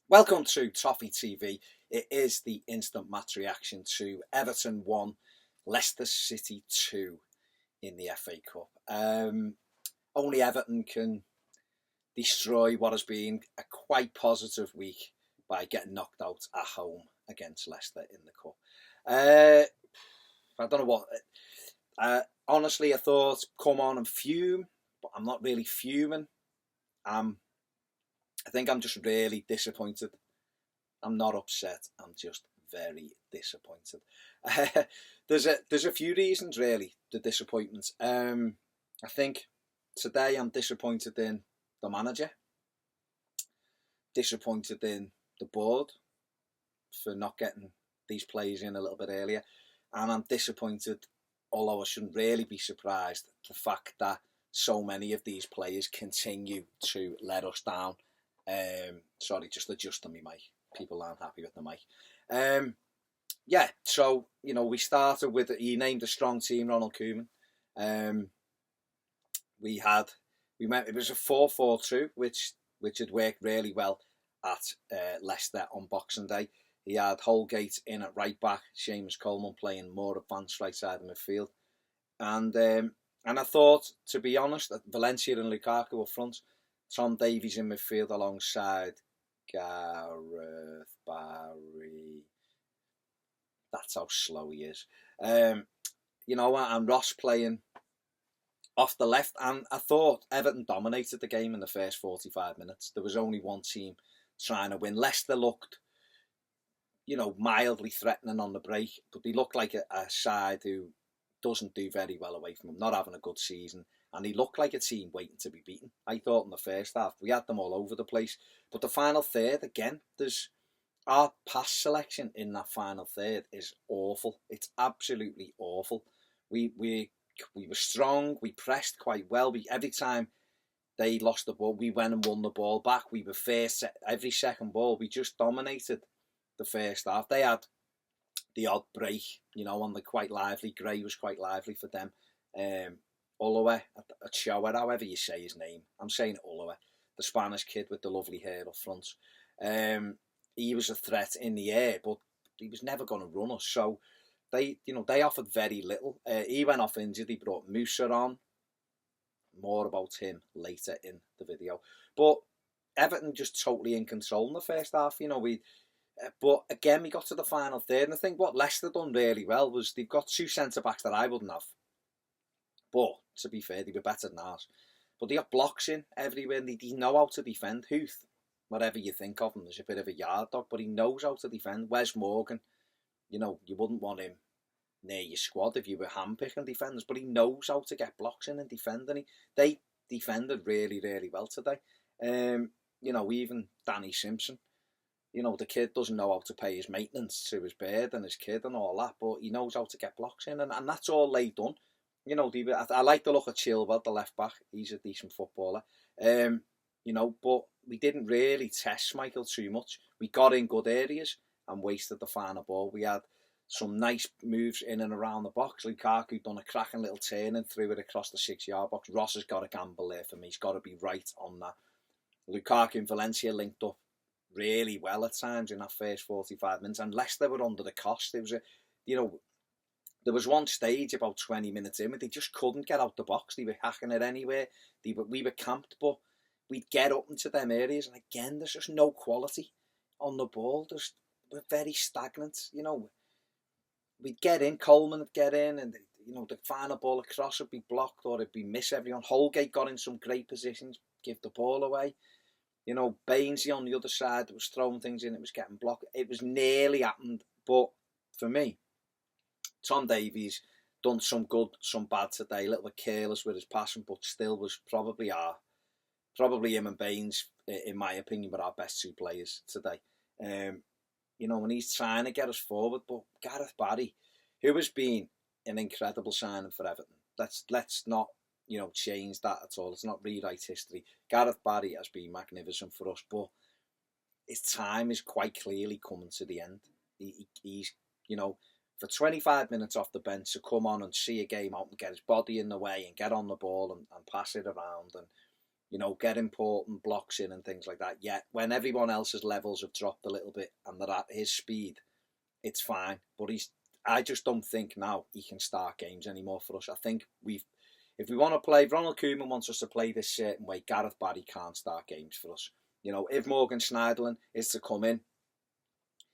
Welcome to Toffee TV. It is the instant match reaction to Everton 1, Leicester City 2 in the FA Cup. Only Everton can destroy what has been a quite positive week by getting knocked out at home against Leicester in the Cup. I don't know what. Honestly, I thought, come on and fume, but I'm not really fuming. I think I'm just really disappointed. I'm not upset. I'm just very disappointed. There's a few reasons really. The disappointment. I think today I'm disappointed in the manager. Disappointed in the board for not getting these players in a little bit earlier, and I'm disappointed. Although I shouldn't really be surprised, the fact that so many of these players continue to let us down. Sorry, just adjusting my mic. People aren't happy with the mic. So we started with he named a strong team, Ronald Koeman. It was a 4-4-2, which had worked really well at Leicester on Boxing Day. He had Holgate in at right back, Seamus Coleman playing more advanced right side of midfield, and I thought, to be honest, that Valencia and Lukaku up front, Tom Davies in midfield alongside Gareth Barry. That's how slow he is. And Ross playing off the left. And I thought Everton dominated the game in the first 45 minutes. There was only one team trying to win. Leicester looked, mildly threatening on the break, but they looked like a side who doesn't do very well away from them, not having a good season. And he looked like a team waiting to be beaten. I thought in the first half, we had them all over the place. But the final third, again, our pass selection in that final third is awful. It's absolutely awful. We were strong. We pressed quite well. Every time they lost the ball, we went and won the ball back. We were first every second ball. We just dominated the first half. They had the odd break, on the quite lively. Gray was quite lively for them. Ulloa, Ochoa, however you say his name. I'm saying Ulloa, the Spanish kid with the lovely hair up front. He was a threat in the air, but he was never going to run us. So they offered very little. He went off injured. He brought Musa on. More about him later in the video. But Everton just totally in control in the first half. But again, we got to the final third, and I think what Leicester done really well was they've got two centre-backs that I wouldn't have. But, to be fair, they were better than ours. But they got blocks in everywhere, and they know how to defend. Huth, whatever you think of him, there's a bit of a yard dog, but he knows how to defend. Wes Morgan, you wouldn't want him near your squad if you were handpicking defenders, but he knows how to get blocks in and defend, and they defended really, really well today. Even Danny Simpson, the kid doesn't know how to pay his maintenance to his bird and his kid and all that, but he knows how to get blocks in, and that's all they done. I like the look of Chilwell, the left back. He's a decent footballer. But we didn't really test Michael too much. We got in good areas and wasted the final ball. We had some nice moves in and around the box. Lukaku done a cracking little turn and threw it across the 6-yard box. Ross has got a gamble there for me. He's got to be right on that. Lukaku and Valencia linked up really well at times in that first 45 minutes. And Leicester were under the cost. It was there was one stage about 20 minutes in where they just couldn't get out the box. They were hacking it anywhere. We were camped, but we'd get up into them areas, and again, there's just no quality on the ball. We're very stagnant. We'd get in, Coleman would get in, and the final ball across would be blocked or it'd be miss everyone. Holgate got in some great positions, give the ball away. Bainesy on the other side was throwing things in, it was getting blocked. It was nearly happened, but for me, Tom Davies done some good, some bad today. A little bit careless with his passing, but still was probably him and Baines, in my opinion, were our best two players today. When he's trying to get us forward, but Gareth Barry, who has been an incredible signing for Everton. Let's not change that at all. Let's not rewrite history. Gareth Barry has been magnificent for us, but his time is quite clearly coming to the end. He's for 25 minutes off the bench to come on and see a game out and get his body in the way and get on the ball and pass it around. And get important blocks in and things like that. Yet when everyone else's levels have dropped a little bit and they're at his speed, it's fine. But I just don't think now he can start games anymore for us. I think if we want to play, Ronald Koeman wants us to play this certain way. Gareth Barry can't start games for us. If Morgan Schneiderlin is to come in,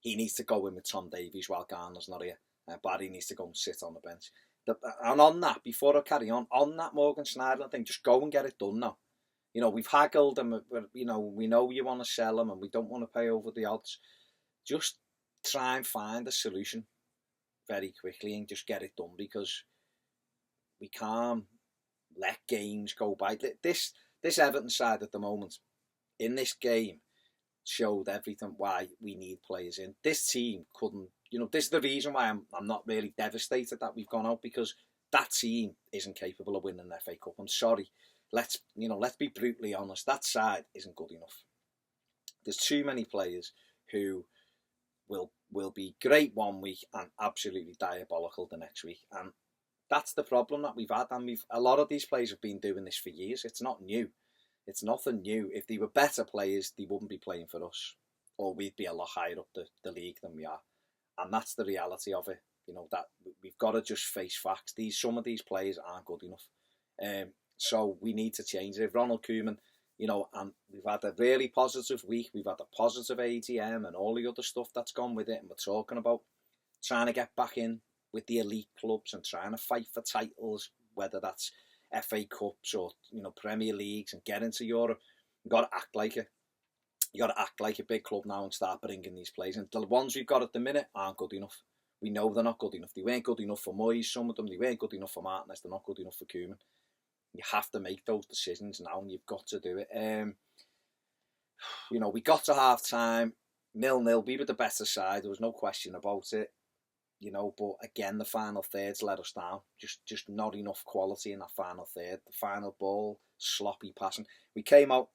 he needs to go in with Tom Davies while Garner's not here. Barry needs to go and sit on the bench. And on that, before I carry on that Morgan Schneiderlin thing, just go and get it done now. We've haggled and we know you want to sell him and we don't want to pay over the odds. Just try and find a solution very quickly and just get it done, because we can't let games go by. This Everton side at the moment, in this game, showed everything why we need players in. This team couldn't, this is the reason why I'm not really devastated that we've gone out, because that team isn't capable of winning the FA Cup. I'm sorry. Let's be brutally honest. That side isn't good enough. There's too many players who will be great one week and absolutely diabolical the next week. And that's the problem that we've had. And a lot of these players have been doing this for years. It's not new. It's nothing new. If they were better players, they wouldn't be playing for us, or we'd be a lot higher up the league than we are. And that's the reality of it. That we've got to just face facts. Some of these players aren't good enough. So we need to change it. If Ronald Koeman, and we've had a really positive week. We've had a positive AGM and all the other stuff that's gone with it. And we're talking about trying to get back in with the elite clubs and trying to fight for titles, whether that's FA Cups or Premier Leagues, and get into Europe. You've got to act like it. You got to act like a big club now and start bringing these players. And the ones we've got at the minute aren't good enough. We know they're not good enough. They weren't good enough for Moyes. Some of them, they weren't good enough for Martinez. They're not good enough for Koeman. You have to make those decisions now, and you've got to do it. We got to half time, 0-0. We were the better side. There was no question about it. But again, the final thirds let us down. Just not enough quality in that final third. The final ball, sloppy passing. We came out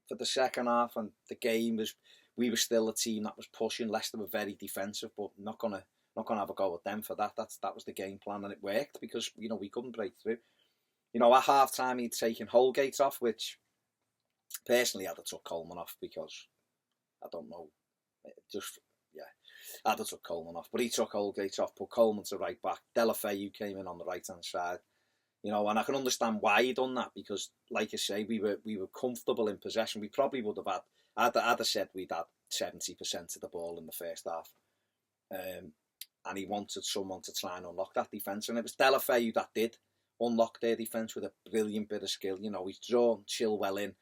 for the second half, and the game was. We were still a team that was pushing. Leicester were very defensive, but not gonna have a go at them for that. That was the game plan, and it worked because we couldn't break through. At half time he'd taken Holgate off, which personally I'd have took Coleman off, because I don't know, I'd have took Coleman off, but he took Holgate off, put Coleman to right back. Deulofeu came in on the right hand side, and I can understand why he done that, because like I say, we were comfortable in possession. We probably would have I'd have said we'd had 70% of the ball in the first half, and he wanted someone to try and unlock that defence, and it was Deulofeu that did unlock their defence with a brilliant bit of skill. He's drawn Chilwell in,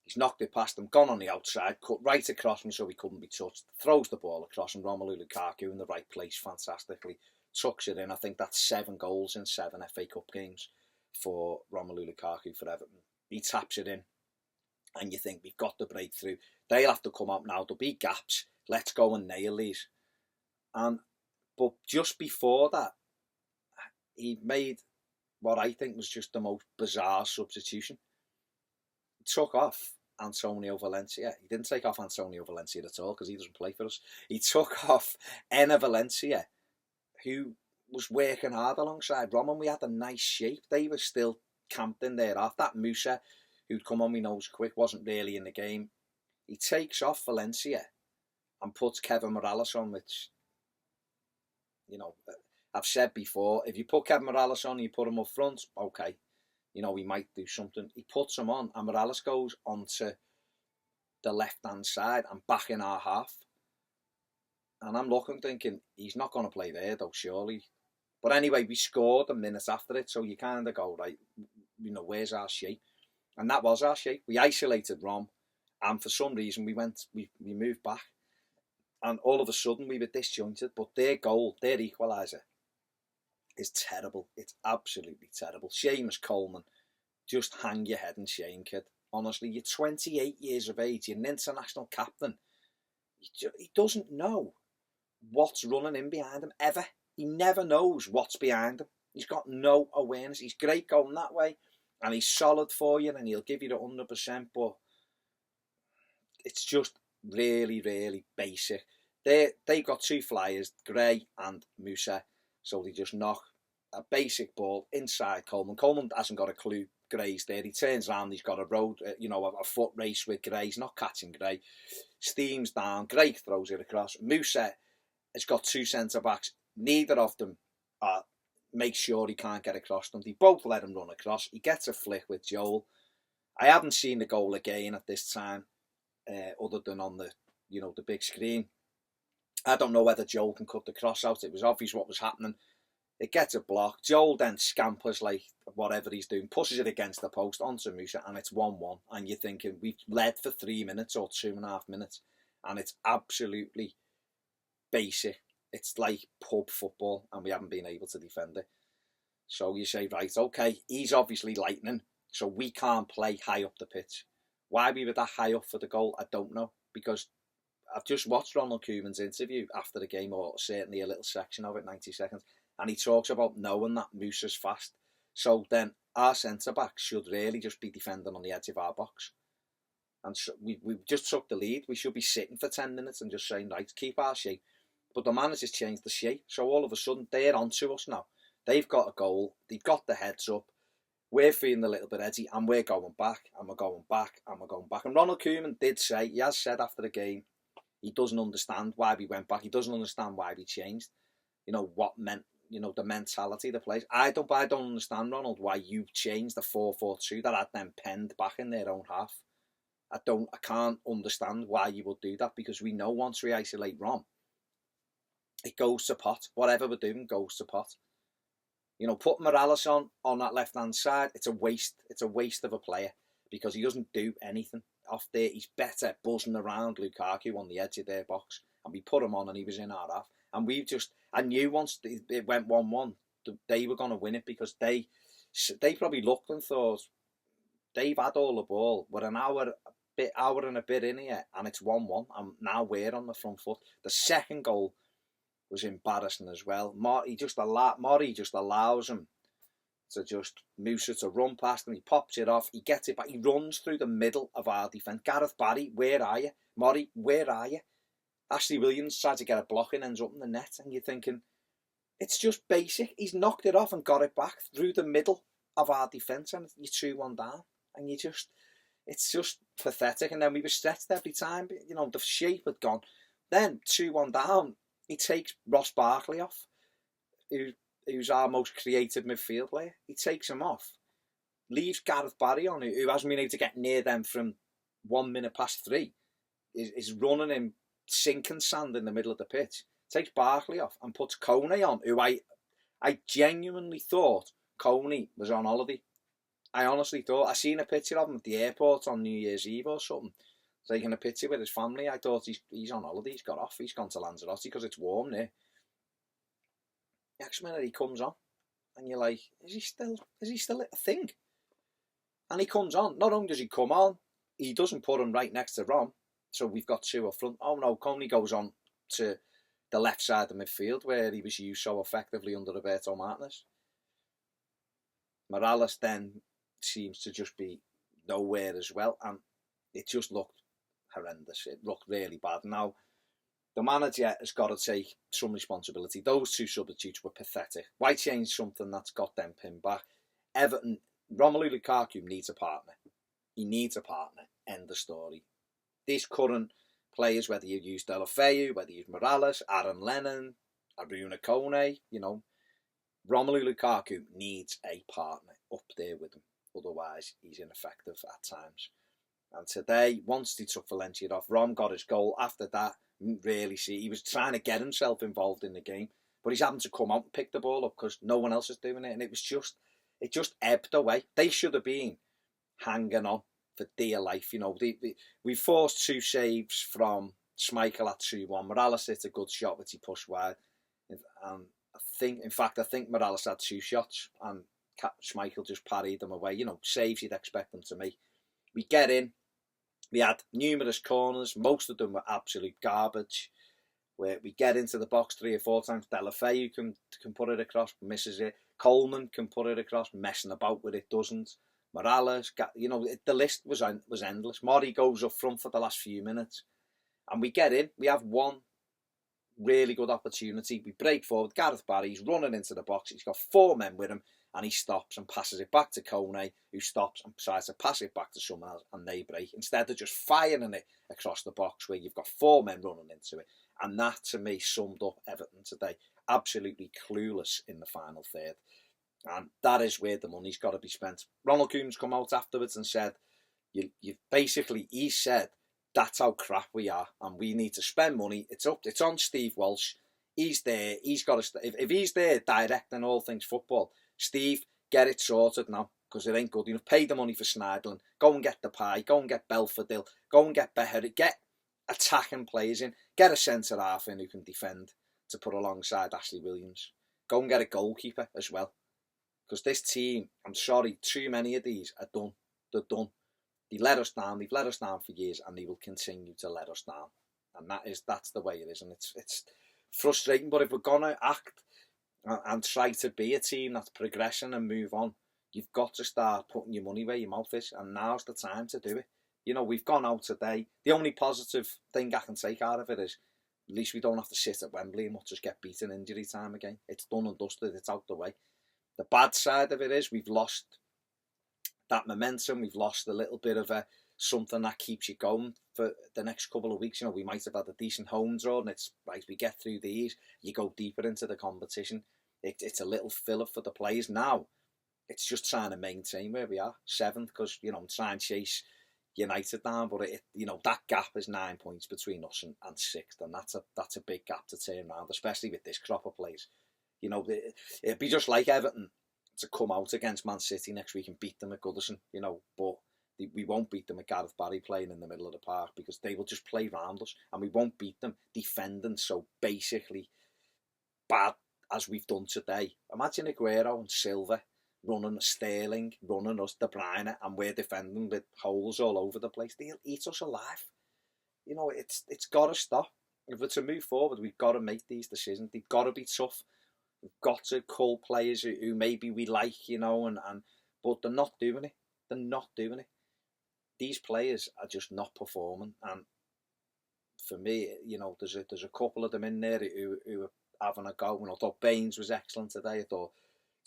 he's knocked it past him, gone on the outside, cut right across him so he couldn't be touched, throws the ball across, and Romelu Lukaku in the right place fantastically tucks it in. I think that's 7 goals in 7 FA Cup games for Romelu Lukaku for Everton. He taps it in, and you think, we've got the breakthrough. They'll have to come up now. There'll be gaps. Let's go and nail these. But just before that, he made what I think was just the most bizarre substitution. He took off Antonio Valencia. He didn't take off Antonio Valencia at all, because he doesn't play for us. He took off Enner Valencia, who was working hard alongside Roman. We had a nice shape. They were still camped in there. After that, Musa, who'd come on, we know was quick, wasn't really in the game. He takes off Valencia and puts Kevin Morales on, which, I've said before, if you put Kevin Morales on and you put him up front, okay, he might do something. He puts him on, and Morales goes onto the left-hand side and back in our half. And I'm looking, thinking, he's not going to play there, though, surely. But anyway, we scored a minute after it, so you kind of go, right, where's our shape? And that was our shape. We isolated Rom, and for some reason we moved back. And all of a sudden we were disjointed, but their goal, their equaliser, is terrible. It's absolutely terrible. Seamus Coleman, just hang your head in shame, kid. Honestly, you're 28 years of age, you're an international captain. He doesn't know what's running in behind him, ever. He never knows what's behind him. He's got no awareness. He's great going that way, and he's solid for you, and he'll give you the 100%, but it's just really, really basic. They got 2 flyers, Gray and Musa, so they just knock a basic ball inside Coleman. Coleman hasn't got a clue Gray's there. He turns around, he's got a road, a foot race with Gray. He's not catching Gray. Steam's down. Gray throws it across. Musa has got 2 centre-backs. Neither of them make sure he can't get across them. They both let him run across. He gets a flick with Joel. I haven't seen the goal again at this time, other than on the big screen. I don't know whether Joel can cut the cross out. It was obvious what was happening. It gets a block. Joel then scampers like whatever he's doing, pushes it against the post onto Musa, and it's 1-1. And you're thinking, we've led for 3 minutes or 2.5 minutes, and it's absolutely basic. It's like pub football, and we haven't been able to defend it. So you say, right, okay, he's obviously lightning, so we can't play high up the pitch. Why we were that high up for the goal, I don't know, because I've just watched Ronald Koeman's interview after the game, or certainly a little section of it, 90 seconds, and he talks about knowing that Musa's fast. So then our centre-back should really just be defending on the edge of our box. And so we just took the lead. We should be sitting for 10 minutes and just saying, right, keep our shape. But the manager's changed the shape. So all of a sudden, they're onto us now. They've got a goal. They've got the heads up. We're feeling a little bit edgy, and we're going back, and we're going back, and we're going back. And Ronald Koeman he has said after the game, he doesn't understand why we went back. He doesn't understand why we changed. What meant, the mentality of the players. I don't understand, Ronald, why you changed the 4-4-2 that had them penned back in their own half. I can't understand why you would do that, because we know once we isolate Rom, it goes to pot. Whatever we're doing goes to pot. Put Morales on that left-hand side, it's a waste. It's a waste of a player, because he doesn't do anything. Off there, he's better buzzing around Lukaku on the edge of their box. And we put him on and he was in our half. And I knew once it went 1-1, they were going to win it, because they probably looked and thought, they've had all the ball. We're an hour and a bit in here, and it's 1-1. And now we're on the front foot. The second goal was embarrassing as well. Mori just allows him to Musa to run past him. He pops it off. He gets it back. He runs through the middle of our defence. Gareth Barry, where are you? Mori, where are you? Ashley Williams tried to get a block and ends up in the net. And you're thinking, it's just basic. He's knocked it off and got it back through the middle of our defence, and you're 2-1 down. And it's just pathetic. And then we were stretched every time. The shape had gone. Then 2-1 down, he takes Ross Barkley off, who's our most creative midfield player. He takes him off, leaves Gareth Barry on, who hasn't been able to get near them from 1 minute past 3, is running in sinking sand in the middle of the pitch. Takes Barkley off and puts Coney on, who I genuinely thought Coney was on holiday. I honestly thought. I seen a picture of him at the airport on New Year's Eve or something, taking a picture with his family. I thought he's on holiday. He's got off. He's gone to Lanzarote because it's warm there. Next minute he comes on, and you're like, is he still a thing? And he comes on. Not only does he come on, he doesn't put him right next to Rom, so we've got 2 up front. Oh no, Coney goes on to the left side of midfield, where he was used so effectively under Roberto Martinez. Morales then seems to just be nowhere as well, and it just looked horrendous. It looked really bad. Now, the manager has got to take some responsibility. Those 2 substitutes were pathetic. Why change something that's got them pinned back? Everton, Romelu Lukaku needs a partner. He needs a partner. End of story. These current players, whether you use Deulofeu, whether you use Morales, Aaron Lennon, Aruna Kone, Romelu Lukaku needs a partner up there with him. Otherwise, he's ineffective at times. And today, once he took Valencia off, Rom got his goal. After that, really see, he was trying to get himself involved in the game, but he's having to come out and pick the ball up because no one else is doing it, and it just ebbed away. They should have been hanging on for dear life. We forced 2 saves from Schmeichel at 2-1. Morales hit a good shot which he pushed wide, and I think Morales had 2 shots and Schmeichel just parried them away. Saves you'd expect them to make. We get in. We had numerous corners. Most of them were absolute garbage. Where we get into the box 3 or 4 times. Deulofeu can put it across, misses it. Coleman can put it across, messing about with it, doesn't. Morales, the list was endless. Mori goes up front for the last few minutes. And we get in. We have one really good opportunity. We break forward. Gareth Barry's running into the box. He's got 4 men with him, and he stops and passes it back to Kone, who stops and tries to pass it back to someone else, and they break. Instead of just firing it across the box where you've got 4 men running into it. And that, to me, summed up Everton today. Absolutely clueless in the final third. And that is where the money's got to be spent. Ronald Koeman's come out afterwards and said, he said, that's how crap we are, and we need to spend money. It's on Steve Walsh. He's there. He's got to. If he's there directing all things football, Steve, get it sorted now, because it ain't good enough. Pay the money for Schneiderlin. Go and get the pie. Go and get Belfodil. Go and get Beher. Get attacking players in. Get a centre half in who can defend to put alongside Ashley Williams. Go and get a goalkeeper as well, because this team, I'm sorry, too many of these are done. They're done. They let us down. They've let us down for years, and they will continue to let us down. And that's the way it is, and it's frustrating. But if we're gonna act and try to be a team that's progressing and move on, you've got to start putting your money where your mouth is, and now's the time to do it. You know, we've gone out today. The only positive thing I can take out of it is at least we don't have to sit at Wembley and we'll just get beaten injury time again. It's done and dusted. It's out the way. The bad side of it is we've lost that momentum. We've lost a little bit of something that keeps you going for the next couple of weeks. You know, we might have had a decent home draw, and it's right, we get through these, you go deeper into the competition. It's a little filler for the players. Now it's just trying to maintain where we are, 7th, because, you know, I'm trying to chase United down, but that gap is 9 points between us and 6th, and that's a big gap to turn around, especially with this crop of players. You know, it'd be just like Everton to come out against Man City next week and beat them at Goodison, you know, but we won't beat them with Gareth Barry playing in the middle of the park, because they will just play round us, and we won't beat them defending so basically bad as we've done today. Imagine Aguero and Silva running Sterling, running us, De Bruyne, and we're defending with holes all over the place. They'll eat us alive. You know, it's got to stop. If we're to move forward, we've got to make these decisions. They've got to be tough. We've got to call players who maybe we like, you know, but they're not doing it. They're not doing it. These players are just not performing, and for me, you know, there's a couple of them in there who are having a go. And I thought Baines was excellent today. I thought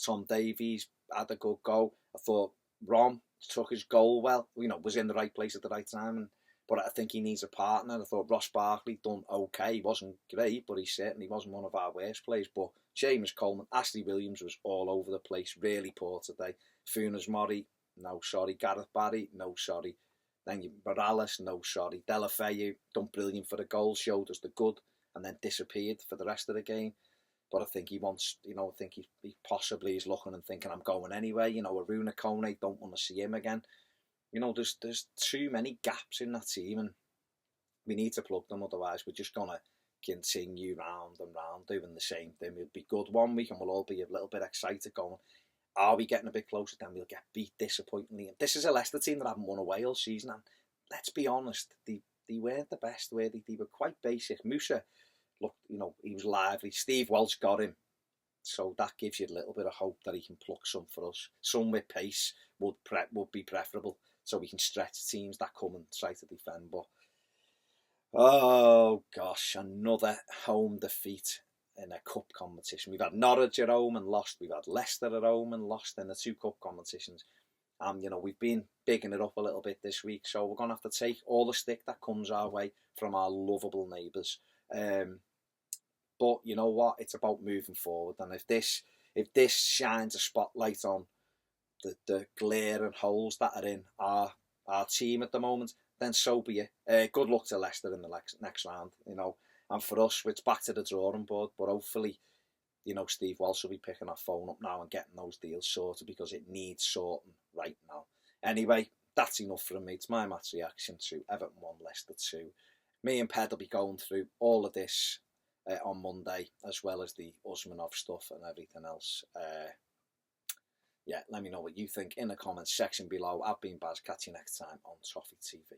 Tom Davies had a good go. I thought Rom took his goal well. You know, was in the right place at the right time. But I think he needs a partner. I thought Ross Barkley done okay. He wasn't great, but he certainly wasn't one of our worst players. But James Coleman, Ashley Williams was all over the place. Really poor today. Funes Mori, no sorry. Gareth Barry, no sorry. Then Morales, no sorry. Delafeu, done brilliant for the goal, showed us the good, and then disappeared for the rest of the game. But I think he wants, you know, I think he possibly is looking and thinking, I'm going anyway. You know, Aruna Kone, don't want to see him again. You know, there's too many gaps in that team, and we need to plug them. Otherwise, we're just going to continue round and round doing the same thing. We'll be good one week and we'll all be a little bit excited going, are we getting a bit closer? Then we'll get beat disappointingly. And this is a Leicester team that haven't won away all season. And let's be honest, they weren't the best, were they? They were quite basic. Musa, look, you know, he was lively. Steve Welsh got him. So that gives you a little bit of hope that he can pluck some for us. Some with pace would be preferable, so we can stretch teams that come and try to defend. But, oh gosh, another home defeat in a cup competition. We've had Norwich at home and lost. We've had Leicester at home and lost in the 2 cup competitions. And, you know, we've been bigging it up a little bit this week. So we're going to have to take all the stick that comes our way from our lovable neighbours. But you know what? It's about moving forward. And if this shines a spotlight on the glaring holes that are in our team at the moment, then so be it. Good luck to Leicester in the next round, you know. And for us, it's back to the drawing board. But hopefully, you know, Steve Walsh will be picking our phone up now and getting those deals sorted, because it needs sorting right now. Anyway, that's enough from me. It's my match reaction to Everton 1, Leicester 2. Me and Ped will be going through all of this on Monday, as well as the Usmanov stuff and everything else. Yeah, let me know what you think in the comments section below. I've been Baz. Catch you next time on Toffee TV.